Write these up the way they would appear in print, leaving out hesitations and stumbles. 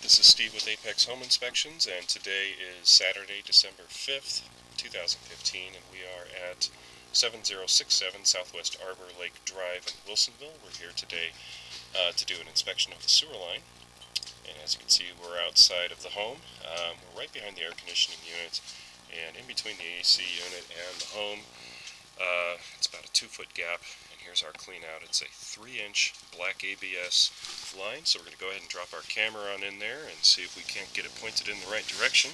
This is Steve with Apex Home Inspections, and today is Saturday, December 5th, 2015, and we are at 7067 Southwest Arbor Lake Drive in Wilsonville. We're here today to do an inspection of the sewer line, and as you can see, we're outside of the home. We're right behind the air conditioning unit, and in between the AC unit and the home, it's about a 2-foot gap. Here's our clean out. It's a 3-inch black ABS line, so we're going to go ahead and drop our camera on in there and see if we can't get it pointed in the right direction.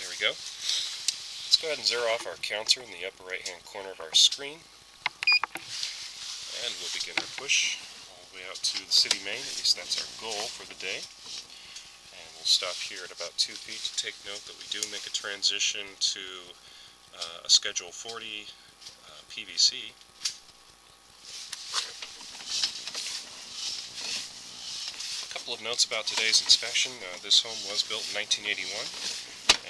There we go. Let's go ahead and zero off our counter in the upper right hand corner of our screen, and we'll begin our push all the way out to the city main. At least that's our goal for the day. We'll stop here at about 2 feet to take note that we do make a transition to a Schedule 40 PVC. A couple of notes about today's inspection. This home was built in 1981,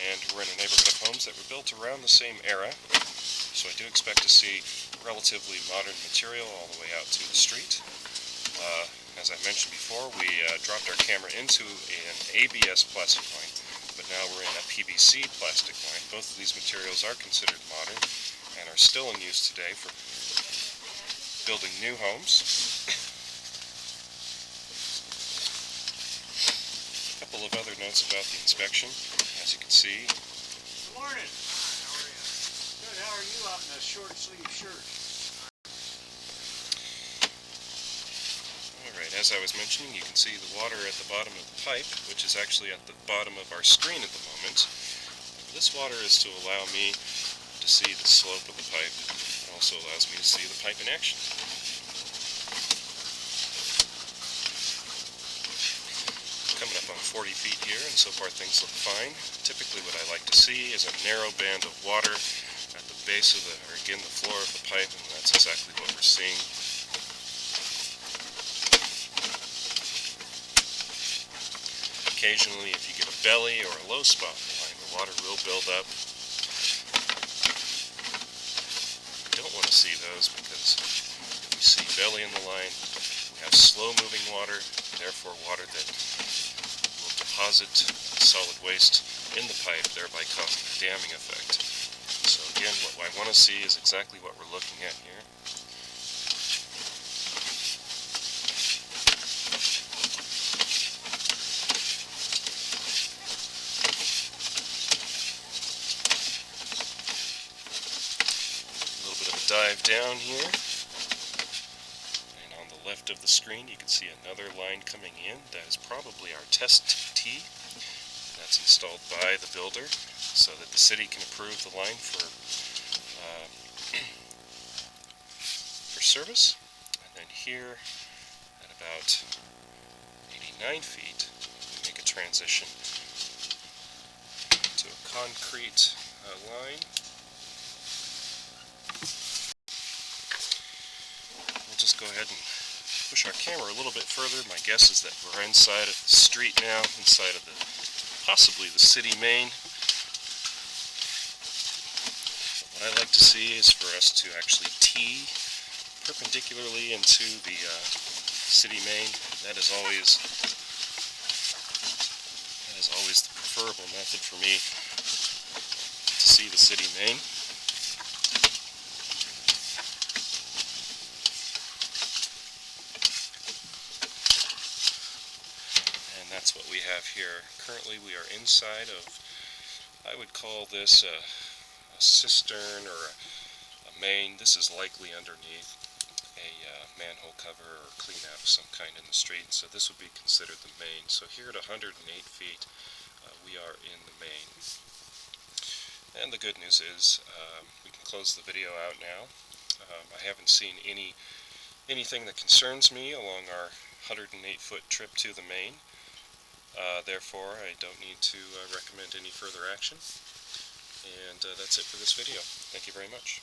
and we're in a neighborhood of homes that were built around the same era, so I do expect to see relatively modern material all the way out to the street. As I mentioned before, we dropped our camera into an ABS plastic line, but now we're in a PVC plastic line. Both of these materials are considered modern and are still in use today for building new homes. A couple of other notes about the inspection. As you can see... Good morning. Hi, how are you? Good, how are you out in a short sleeve shirt? As I was mentioning, you can see the water at the bottom of the pipe, which is actually at the bottom of our screen at the moment. This water is to allow me to see the slope of the pipe. It also allows me to see the pipe in action. Coming up on 40 feet here, and so far things look fine. Typically what I like to see is a narrow band of water at the base of the floor of the pipe, and that's exactly what we're seeing. Occasionally, if you get a belly or a low spot in the line, the water will build up. We don't want to see those because if we see belly in the line, we have slow-moving water, therefore water that will deposit solid waste in the pipe, thereby causing a damming effect. So again, what I want to see is exactly what we're looking at here. Dive down here, and on the left of the screen you can see another line coming in. That is probably our test tee. That's installed by the builder so that the city can approve the line for service. And then here at about 89 feet we make a transition to a concrete line. Just go ahead and push our camera a little bit further. My guess is that we're inside of the street now, inside of possibly the city main. What I like to see is for us to actually tee perpendicularly into the city main. That is always the preferable method for me to see the city main. That's what we have here. Currently we are inside of, I would call this a cistern or a main. This is likely underneath a manhole cover or clean out of some kind in the street, so this would be considered the main. So here at 108 feet we are in the main. And the good news is we can close the video out now. I haven't seen anything that concerns me along our 108-foot trip to the main. Therefore, I don't need to recommend any further action. And that's it for this video. Thank you very much.